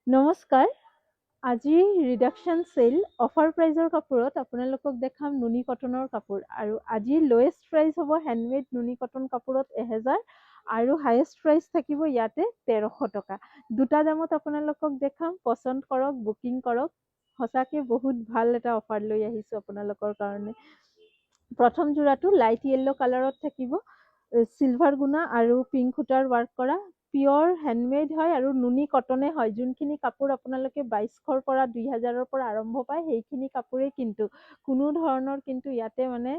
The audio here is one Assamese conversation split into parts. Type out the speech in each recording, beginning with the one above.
নমস্কাৰ। আজি ৰিডাকশ্যন চেল অফাৰ প্ৰাইজৰ কাপোৰত আপোনালোকক দেখাম নুনি কটনৰ কাপোৰ আৰু আজি লোৱেষ্ট প্ৰাইচ হ'ব হেণ্ডমেড নুনি কটন কাপোৰত 1000 আৰু হায়েষ্ট প্ৰাইচ থাকিব ইয়াতে 1300 টকা। দুটা দামত আপোনালোকক দেখাম, পচন্দ কৰক, বুকিং কৰক। সঁচাকৈ বহুত ভাল এটা অফাৰ লৈ আহিছোঁ আপোনালোকৰ কাৰণে। প্ৰথম যোৰাটো লাইট য়েল্লো কালাৰত থাকিব, চিলভাৰ গুণা আৰু পিংক সূতাৰ ৱাৰ্ক কৰা, পিয়ৰ হেণ্ডমেড হয় আৰু নুনি কটনে হয়। যোনখিনি কাপোৰ আপোনালোকে 2200ৰ পৰা 2000ৰ পৰা আৰম্ভ পায় সেইখিনি কাপোৰেই কিন্তু কোনো ধৰণৰ কিন্তু ইয়াতে মানে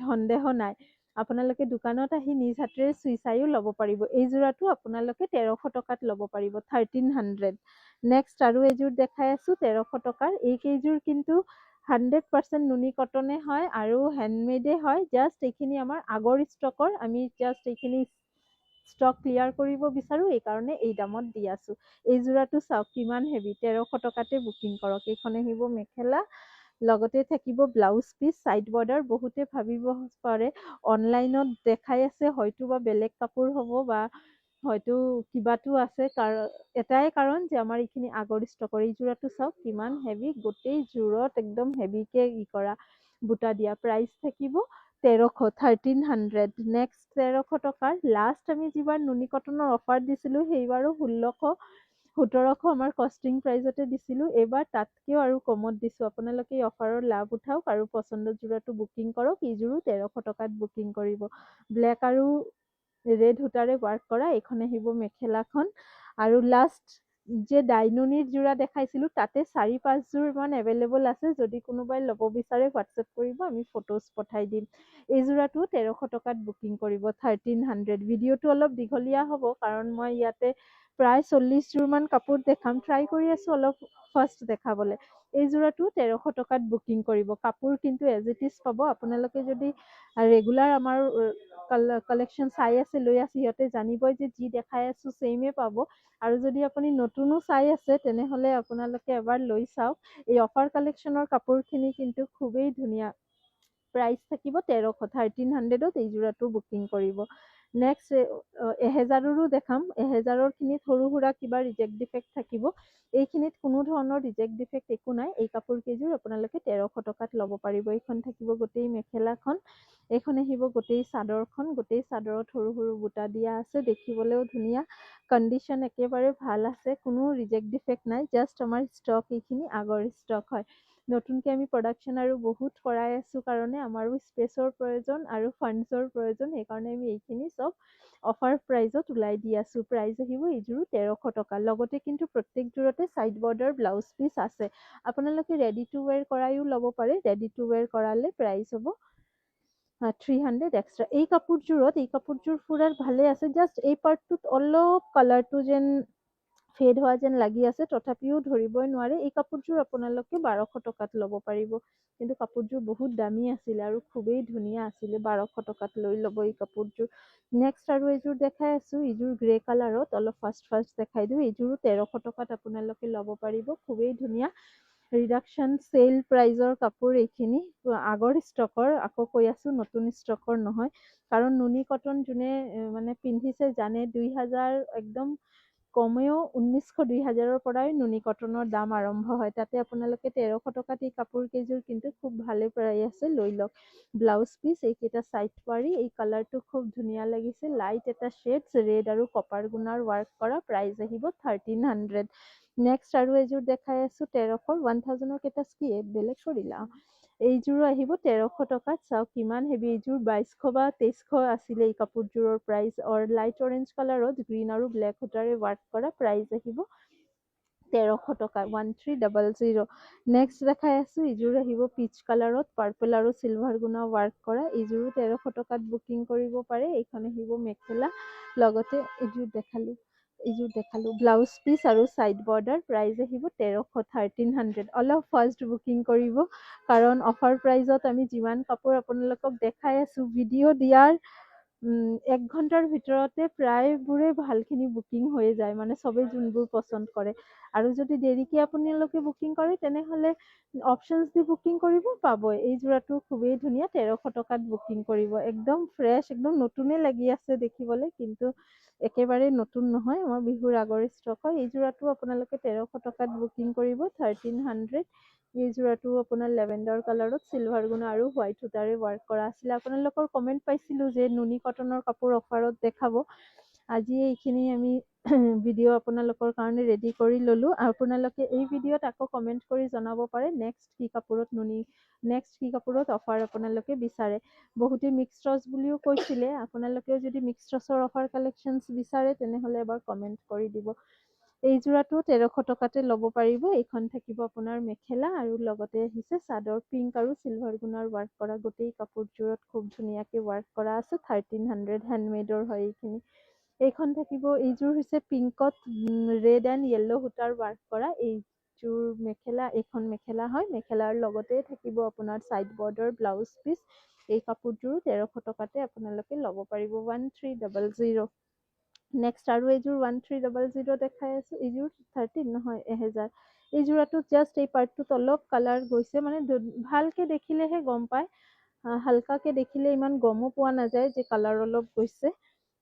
সন্দেহ নাই। আপোনালোকে দোকানত আহি নিজ হাতেৰে চুই চাইও ল'ব পাৰিব। এই যোৰাটো আপোনালোকে 1300 টকাত ল'ব পাৰিব, 1300। নেক্সট আৰু এযোৰ দেখাই আছোঁ 1300 টকাৰ। এইকেইযোৰ কিন্তু 100% নুনি কটনে হয় আৰু হেণ্ডমেডে হয়। জাষ্ট এইখিনি আমাৰ আগৰ ষ্টকৰ, আমি জাষ্ট এইখিনি ষ্টক ক্লিয়াৰ কৰিব বিচাৰোঁ, এইকাৰণে এই দামত দি আছোঁ। এই যোৰাটো চাওক কিমান হেভি, 1300 টকাতে বুকিং কৰক। এইখন আহিব মেখেলা, লগতে থাকিব ব্লাউজ পিচ, ছাইড বৰ্ডাৰ। বহুতে ভাবিব পাৰে অনলাইনত দেখাই আছে হয়তো বা বেলেগ কাপোৰ হ'ব বা হয়তো কিবাটো আছে, এটাই কাৰণ যে আমাৰ এইখিনি আগৰ ষ্টকৰ। এই যোৰাটো চাওক কিমান হেভি, গোটেই যোৰত একদম হেভিকে কৰা বুটা দিয়া। প্ৰাইচ থাকিব 1300, 1300। নেক্সট 1300 টকাৰ লাষ্ট আমি যিবাৰ নুনি কটনৰ অফাৰ দিছিলোঁ সেইবাৰো 1600 1700 আমাৰ কষ্টিং প্ৰাইজতে দিছিলোঁ। এইবাৰ তাতকৈও আৰু কমত দিছোঁ। আপোনালোকে এই অফাৰৰ লাভ উঠাওক আৰু পচন্দৰ যোৰাটো বুকিং কৰক। এইযোৰো 1300 টকাত বুকিং কৰিব। ব্লেক আৰু ৰেড সূতাৰে ৱাৰ্ক কৰা। এইখন আহিব মেখেলাখন আৰু লাষ্ট যে ডাইনুনিৰ যোৰা দেখাইছিলোঁ তাতে 4-5 যোৰ মান এভেইলেবল আছে। যদি কোনোবাই ল'ব বিচাৰে হোৱাটছএপ কৰিব, আমি ফটোজ পঠাই দিম। এই যোৰাটো 1300 টকাত বুকিং কৰিব, 1300। ভিডিঅ'টো অলপ দীঘলীয়া হ'ব কাৰণ মই ইয়াতে প্ৰায় 40 যোৰ মান কাপোৰ দেখাম। ট্ৰাই কৰি আছোঁ অলপ ফাৰ্ষ্ট দেখাবলৈ। এই যোৰাটো 1300 টকাত বুকিং কৰিব। কাপোৰ কিন্তু এজ ইট ইজ পাব। আপোনালোকে যদি ৰেগুলাৰ আমাৰ কালেকশ্যন চাই আছে, লৈ আছে, সিহঁতে জানিবই যে যি দেখাই আছোঁ ছেইমে পাব। আৰু যদি আপুনি নতুনো চাই আছে তেনেহ'লে আপোনালোকে এবাৰ লৈ চাওক। এই অফাৰ কালেকশ্যনৰ কাপোৰখিনি কিন্তু খুবেই ধুনীয়া। প্ৰাইচ থাকিব 1300, 1300ত এই যোৰাটো বুকিং কৰিব। নেক্সট 1000ৰো দেখাম। 1000ৰ খিনিত সৰু সুৰা কিবা ৰিজেক্ট ডিফেক্ট থাকিব। এইখিনিত কোনো ধৰণৰ ৰিজেক্ট ডিফেক্ট একো নাই। এই কাপোৰ কেইযোৰ আপোনালোকে 1300 টকাত ল'ব পাৰিব। এইখন থাকিব গোটেই মেখেলাখন, এইখন আহিব গোটেই চাদৰখন। গোটেই চাদৰত সৰু সৰু বুটা দিয়া আছে, দেখিবলৈও ধুনীয়া। কণ্ডিশ্যন একেবাৰে ভাল আছে, কোনো ৰিজেক্ট ডিফেক্ট নাই। জাষ্ট আমাৰ ষ্টক এইখিনি আগৰ ষ্টক হয়। নতুনকৈ আমি প্ৰডাকশ্যন আৰু বহুত কৰাই আছোঁ কাৰণে আমাৰো স্পেচৰ প্ৰয়োজন আৰু ফাণ্ডছৰ প্ৰয়োজন। সেইকাৰণে আমি এইখিনি চব অফাৰ প্ৰাইজত ওলাই দি আছোঁ। প্ৰাইজ আহিব এইযোৰো 1300 টকা। লগতে কিন্তু প্ৰত্যেকযোৰতে ছাইড বৰ্ডাৰ ব্লাউজ পিচ আছে। আপোনালোকে ৰেডি টু ৱেৰ কৰাইও ল'ব পাৰে। ৰেডি টু ৱেৰ কৰালে প্ৰাইচ হ'ব 300 এক্সট্ৰা। এই কাপোৰযোৰ পুৰা ভালে আছে। জাষ্ট এই পাৰ্টটোত অলপ কালাৰটো যেন ফেড হোৱা যেন লাগি আছে, তথাপিও ধৰিবই নোৱাৰে। এই কাপোৰযোৰ আপোনালোকে 1200 টকাত ল'ব পাৰিব। কিন্তু কাপোৰযোৰ বহুত দামী আছিলে আৰু খুবেই ধুনীয়া আছিলে। 1200 টকাত লৈ ল'ব এই কাপোৰযোৰ। নেক্সট আৰু এইযোৰ দেখাই আছোঁ। এইযোৰ গ্ৰে কালাৰত, অলপ ফাৰ্ষ্ট দেখাই দিওঁ। এইযোৰো 1300 টকাত আপোনালোকে ল'ব পাৰিব। খুবেই ধুনীয়া ৰিডাকশ্যন চেল প্ৰাইজৰ কাপোৰ এইখিনি। আগৰ ষ্টকৰ, আকৌ কৈ আছোঁ নতুন ষ্টকৰ নহয়। কাৰণ নুনি কটন যোনে মানে পিন্ধিছে জানে 2000 একদম কমেও 1900-2000ৰ পৰাই নুনি কটনৰ দাম আৰম্ভ হয়। তাতে আপোনালোকে 1300 টকাত এই কাপোৰ কেইযোৰ কিন্তু খুব ভালে পাই আছে, লৈ লওক। ব্লাউজ পিচ এইকেইটা ছাইড পাৰি। এই কালাৰটো খুব ধুনীয়া লাগিছে, লাইট এটা শ্বেডছ, ৰেড আৰু কপাৰ গুণাৰ ৱাৰ্ক কৰা। প্ৰাইচ আহিব 1300। নেক্সট আৰু এযোৰ দেখাই আছোঁ 1300। 1000ৰ কেইটা কি বেলেগ কৰিলা। এইযোৰো আহিব 1300 টকাত। চাওক কিমান হেভি। এইযোৰ 2200 বা 2300 আছিলে এই কাপোৰযোৰৰ প্ৰাইচ। লাইট অৰেঞ্জ কালাৰত গ্ৰীণ আৰু ব্লেক সূতাৰে ৱাৰ্ক কৰা। প্ৰাইচ আহিব 1300 টকা, 1300। নেক্সট দেখাই আছোঁ। এইযোৰ আহিব পিচ কালাৰত, পাৰ্পল আৰু চিলভাৰ গুণা ৱাৰ্ক কৰা। এইযোৰো 1300 টকাত বুকিং কৰিব পাৰে। এইখন আহিব মেখেলা, লগতে এইযোৰ দেখালোঁ ব্লাউজ পিচ আৰু ছাইড বৰ্ডাৰ। প্ৰাইচ আহিব 1300, 1300। অলপ ফাৰ্ষ্ট বুকিং কৰিব কাৰণ অফাৰ প্ৰাইজত আমি যিমান কাপোৰ আপোনালোকক দেখাই আছোঁ, ভিডিঅ' দিয়াৰ 1 ঘণ্টাৰ ভিতৰতে প্ৰায়বোৰে ভালখিনি বুকিং হৈ যায়, মানে চবেই যোনবোৰ পচন্দ কৰে। আৰু যদি দেৰিকৈ আপোনালোকে বুকিং কৰে তেনেহ'লে অপশ্যনছ দি বুকিং কৰিব, পাবই। এই যোৰাটো খুবেই ধুনীয়া, 1300 টকাত বুকিং কৰিব। একদম ফ্ৰেছ, একদম নতুনে লাগি আছে দেখিবলৈ, কিন্তু একেবাৰে নতুন নহয়, আমাৰ বিহুৰ আগৰ ষ্টক হয়। এই যোৰাটো আপোনালোকে 1300 টকাত বুকিং কৰিব, 1300। এই যোৰাটো আপোনাৰ লেভেণ্ডাৰ কালাৰত চিলভাৰ গুণা আৰু হোৱাইট সূতাৰে ৱাৰ্ক কৰা আছিলে। আপোনালোকৰ কমেণ্ট পাইছিলোঁ যে নুনি কটনৰ কাপোৰ অফাৰত দেখাব। আজি এইখিনি আমি ভিডিঅ' আপোনালোকৰ কাৰণে ৰেডি কৰি ল'লোঁ। আপোনালোকে এই ভিডিঅ'ত আকৌ কমেণ্ট কৰি জনাব পাৰে নেক্সট কি কাপোৰত অফাৰ আপোনালোকে বিচাৰে। বহুতে মিক্স ট্ৰছ বুলিও কৈছিলে। আপোনালোকেও যদি মিক্স ট্ৰছৰ অফাৰ কালেকশ্যনছ বিচাৰে তেনেহ'লে এবাৰ কমেণ্ট কৰি দিব। এই যোৰাটো 1300 টকাতে ল'ব পাৰিব। এইখন থাকিব আপোনাৰ মেখেলা আৰু লগতে আহিছে চাদৰ, পিংক আৰু চিলভাৰ গুণাৰ ৱাৰ্ক কৰা। গোটেই কাপোৰযোৰত খুব ধুনীয়াকৈ ৱাৰ্ক কৰা আছে। 1300 হেণ্ডমেডৰ হয় এইখিনি। এইখন থাকিব, এইযোৰ হৈছে পিংকত ৰেড এণ্ড য়েল্লো সূতাৰ ৱাৰ্ক কৰা এইযোৰ মেখেলা। এইখন মেখেলা হয়। মেখেলাৰ লগতে থাকিব আপোনাৰ ছাইড বৰ্ডাৰ ব্লাউজ পিচ। এই কাপোৰযোৰো 1300 টকাতে আপোনালোকে ল'ব পাৰিব। 1300। নেক্সট আৰু এইযোৰ 1300 দেখাই আছোঁ। এইযোৰ 13 নহয়, 1000। এই যোৰাটোত জাষ্ট এই পাৰ্টটোত অলপ কালাৰ গৈছে, মানে ভালকে দেখিলেহে গম পায়। হালকাকে দেখিলে ইমান গমো পোৱা নাযায় যে কালাৰ অলপ গৈছে।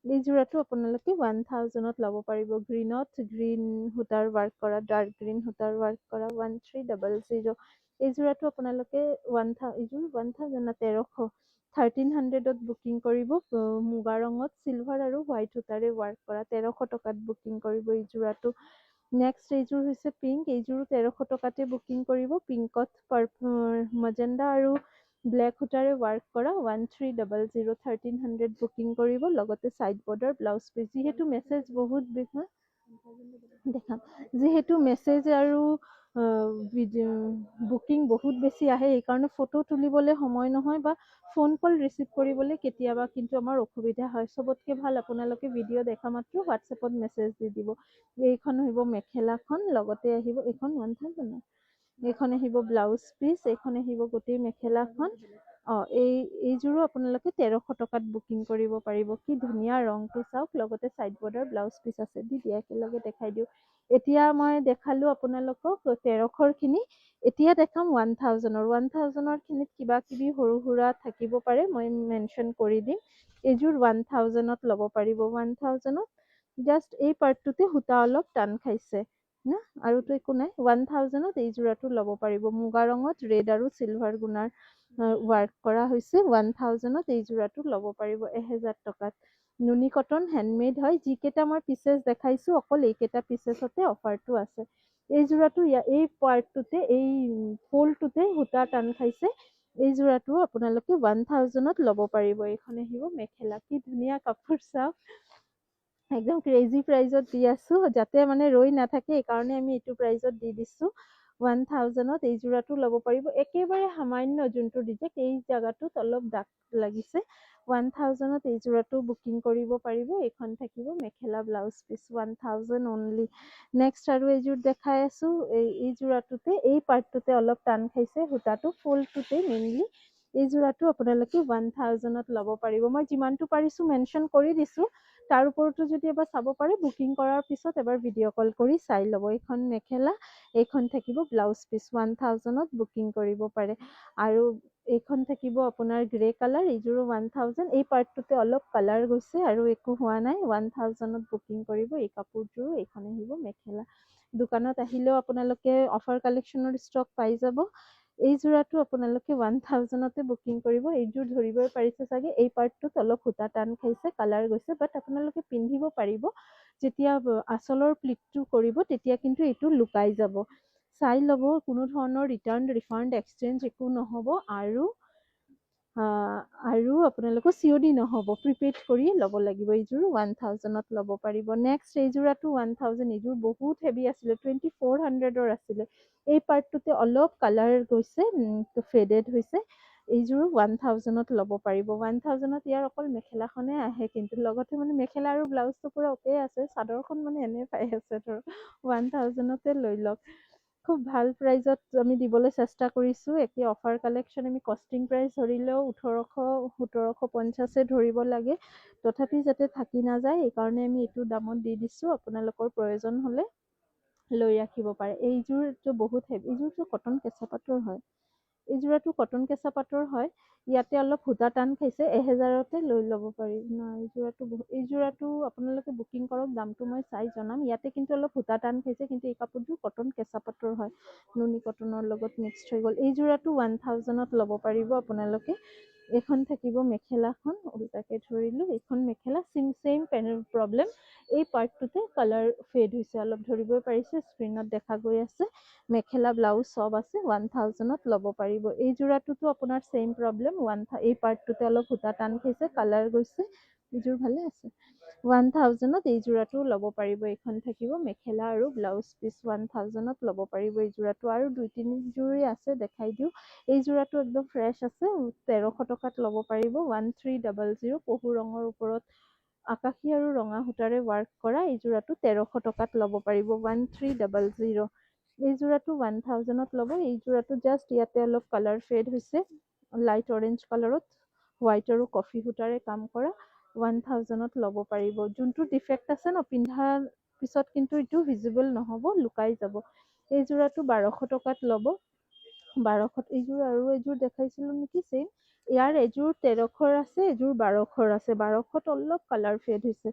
এই যোৰাটো আপোনালোকে 1000ত ল'ব পাৰিব। গ্ৰীণ সূতাৰ ৱাৰ্ক কৰা, ডাৰ্ক গ্ৰীণ সূতাৰ ৱাৰ্ক কৰা। 1300। এই যোৰাটো আপোনালোকে এইযোৰ 1300 1300ত বুকিং কৰিব। মুগা ৰঙত চিলভাৰ আৰু হোৱাইট সূতাৰে ৱাৰ্ক কৰা। 1300 টকাত বুকিং কৰিব এই যোৰাটো। নেক্সট এইযোৰ হৈছে পিংক। এইযোৰো 1300 টকাতে বুকিং কৰিব। পিংকত মজেণ্ডা আৰু ব্লেক সূতাৰে ৱাৰ্ক কৰা। 1300 1300 বুকিং কৰিব। লগতে ছাইড বৰ্ডাৰ ব্লাউজ পিচ। যিহেতু মেছেজ আৰু বুকিং বহুত বেছি আহে, এইকাৰণে ফটো তুলিবলৈ সময় নহয় বা ফোন কল ৰিচিভ কৰিবলৈ কেতিয়াবা কিন্তু আমাৰ অসুবিধা হয়। চবতকে ভাল আপোনালোকে ভিডিঅ' দেখা মাত্ৰ হোৱাটছএপত মেছেজ দি দিব। এইখন আহিব মেখেলাখন, লগতে আহিব এইখন 1000। এইখন আহিব ব্লাউজ পিচ, এইখন আহিব গোটেই মেখেলাখন। এইযোৰো আপোনালোকে 1300 টকাত বুকিং কৰিব পাৰিব। কি ধুনীয়া ৰংটো চাওক, লগতে ছাইড বৰ্ডাৰ ব্লাউজ পিচ আছে। দি দিয়া একেলগে দেখাই দিওঁ। এতিয়া মই দেখালো আপোনালোকক 1300 খিনি। এতিয়া দেখাম 1000। 1000 খিনিত কিবা কিবি সৰু সুৰা থাকিব পাৰে, মই মেনশ্যন কৰি দিম। এইযোৰ 1000ত ল'ব পাৰিব। 1000ত জাষ্ট এই পাৰ্টটোতে সূতা অলপ টান খাইছে না, আৰুতো একো নাই। 1000ত এই যোৰাটো ল'ব পাৰিব। মুগা ৰঙত ৰেড আৰু চিলভাৰ গুণাৰ ৱাৰ্ক কৰা হৈছে। 1000ত এই যোৰাটো ল'ব পাৰিব। 1000 টকাত। নুনি কটন হেণ্ডমেড হয়। যিকেইটা মই পিচেছ দেখাইছোঁ অকল এইকেইটা পিচেছতে অফাৰটো আছে। এই যোৰাটো এই পাৰ্টটোতে, এই ফ'লটোতে সূতা টান খাইছে। এই যোৰাটো আপোনালোকে 1000ত ল'ব পাৰিব। এইখন আহিব মেখেলা। কি ধুনীয়া কাপোৰ চাওক, একদম ক্ৰেজি প্ৰাইজত দি আছোঁ, যাতে মানে ৰৈ নাথাকে এইকাৰণে আমি এইটো প্ৰাইজত দি দিছোঁ। 1000ত এই যোৰাটো ল'ব পাৰিব। একেবাৰে সামান্য যোনটো ডিজেক্ট এই জেগাটোত অলপ দাগ লাগিছে। 1000ত এই যোৰাটো বুকিং কৰিব পাৰিব। এইখন থাকিব মেখেলা ব্লাউজ পিচ। 1000 অনলি। নেক্সট আৰু এইযোৰ দেখাই আছোঁ। এই যোৰাটোতে এই পাৰ্টটোতে অলপ টান খাইছে সূতাটো, ফুলটোতে মেইনলি। এই যোৰাটো আপোনালোকে 1000ত ল'ব পাৰিব। মই যিমানটো পাৰিছোঁ মেনশ্যন কৰি দিছোঁ। তাৰ ওপৰতো যদি এবাৰ চাব পাৰে, বুকিং কৰাৰ পিছত এবাৰ ভিডিঅ' কল কৰি চাই ল'ব। এইখন মেখেলা, এইখন থাকিব ব্লাউজ পিচ। 1000ত বুকিং কৰিব পাৰে। আৰু এইখন থাকিব আপোনাৰ গ্ৰে কালাৰ। এইযোৰো 1000। এই পাৰ্টটোতে অলপ কালাৰ গৈছে আৰু একো হোৱা নাই। 1000ত বুকিং কৰিব এই কাপোৰযোৰো। এইখন আহিব মেখেলা। দোকানত আহিলেও আপোনালোকে অফাৰ কালেকশ্যনৰ ষ্টক পাই যাব। এই যোৰাটো আপোনালোকে 1000তে বুকিং কৰিব। এইযোৰ ধৰিবই পাৰিছে চাগে, এই পাৰ্টটোত অলপ সূতা টান খাইছে, কালাৰ গৈছে, বাট আপোনালোকে পিন্ধিব পাৰিব। যেতিয়া আঁচলৰ প্লিটটো কৰিব তেতিয়া কিন্তু এইটো লুকাই যাব। চাই ল'ব, কোনো ধৰণৰ ৰিটাৰ্ণ ৰিফাণ্ড এক্সচেঞ্জ একো নহ'ব। আৰু আপোনালোকৰ COD নহ'ব, প্ৰিপেইড কৰি ল'ব লাগিব। এইযোৰ 1000ত ল'ব পাৰিব। নেক্সট এইযোৰাটো 1000। এইযোৰ বহুত হেভি আছিলে, 2400ৰ আছিলে। এই পাৰ্টটোতে অলপ কালাৰ গৈছে, ফেডেড হৈছে। এইযোৰো 1000ত ল'ব পাৰিব। 1000ত ইয়াৰ অকল মেখেলাখনে আহে, কিন্তু লগতে মানে মেখেলা আৰু ব্লাউজটো পুৰা অ'কে আছে। চাদৰখন মানে এনে পাই আছে ধৰক। 1000তে লৈ লওক। খুব ভাল প্ৰাইজত আমি দিবলৈ চেষ্টা কৰিছোঁ। একে অফাৰ কালেকশ্যন আমি কষ্টিং প্ৰাইচ ধৰিলেও 1800-1750 ধৰিব লাগে। তথাপি যাতে থাকি নাযায়, এইকাৰণে আমি এইটো দামত দি দিছোঁ। আপোনালোকৰ প্ৰয়োজন হ'লে লৈ ৰাখিব পাৰে। এইযোৰটো বহুত হেভি। এইযোৰটো কটন কেঁচা পাটৰ হয়। এই যোৰাটো কটন কেঁচা পাটৰ হয়। ইয়াতে অলপ সূতা টান খাইছে, 1000তে লৈ ল'ব পাৰি। নাই এই যোৰাটো আপোনালোকে বুকিং কৰক, দামটো মই চাই জনাম। ইয়াতে কিন্তু অলপ সূতা টান খাইছে, কিন্তু এই কাপোৰযোৰ কটন কেঁচা পাটৰ হয়, নুনি কটনৰ লগত মিক্সড হৈ গ'ল। এই যোৰাটো 1000ত ল'ব পাৰিব আপোনালোকে। এইখন থাকিব মেখেলাখন, উল্টাকে ধৰিলো, এইখন মেখেলা চেম প্ৰব্লেম। এই পাৰ্টটোতে কালাৰ ফেড হৈছে, অলপ ধৰিবই পাৰিছে, স্ক্ৰীণত দেখা গৈ আছে। মেখেলা ব্লাউজ চব আছে, 1000ত ল'ব পাৰিব। এই যোৰাটোতো আপোনাৰ চেম প্ৰব্লেম, এই পাৰ্টটোতে অলপ সূতা টান খাইছে, কালাৰ গৈছে। এইযোৰ ভালে আছে। 1000ত এই যোৰাটো ল'ব পাৰিব। এইখন থাকিব মেখেলা আৰু ব্লাউজ পিচ, 1000ত ল'ব পাৰিব এই যোৰাটো। আৰু 2-3যোৰেই আছে, দেখাই দিওঁ। এই যোৰাটো একদম ফ্ৰেছ আছে, 1300 টকাত ল'ব পাৰিব। 1300, পহু ৰঙৰ ওপৰত আকাশী আৰু ৰঙা সূতাৰে ৱাৰ্ক কৰা এই যোৰাটো 1300 টকাত ল'ব পাৰিব। 1300। এই যোৰাটো 1000ত ল'ব। এই যোৰাটো জাষ্ট ইয়াতে অলপ কালাৰ ফেড হৈছে, লাইট অৰেঞ্জ কালাৰত, হোৱাইট আৰু কফি সূতাৰে কাম কৰা। 1000ত ল'ব পাৰিব। যোনটো ডিফেক্ট আছে ন, পিন্ধাৰ পিছত কিন্তু এইটো ভিজিবল নহ'ব, লুকাই যাব। এই যোৰাটো 1200 টকাত ল'ব। 1200ত এইযোৰ আৰু এযোৰ দেখাইছিলো নেকি চেম। ইয়াৰ এযোৰ 1300 আছে, এযোৰ 1200 আছে। 1200ত অলপ কালাৰ ফেড হৈছে।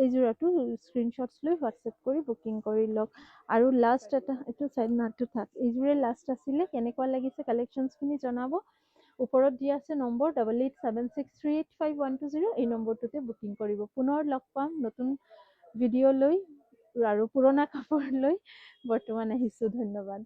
এই যোৰাটো স্ক্ৰীনশ্বটছ লৈ হোৱাটছএপ কৰি বুকিং কৰি লওক। আৰু লাষ্ট এটা, এইটো চাইড নাটটো থাক, এইযোৰে লাষ্ট আছিলে। কেনেকুৱা লাগিছে কালেকশ্যনছখিনি জনাব। ওপৰত দিয়া আছে নম্বৰ 8876385120, এই নম্বৰটোতে বুকিং কৰিব। পুনৰ লগ পাম নতুন ভিডিঅ' লৈ আৰু পুৰণা কাপোৰ লৈ। বৰ্তমান আহিছোঁ, ধন্যবাদ।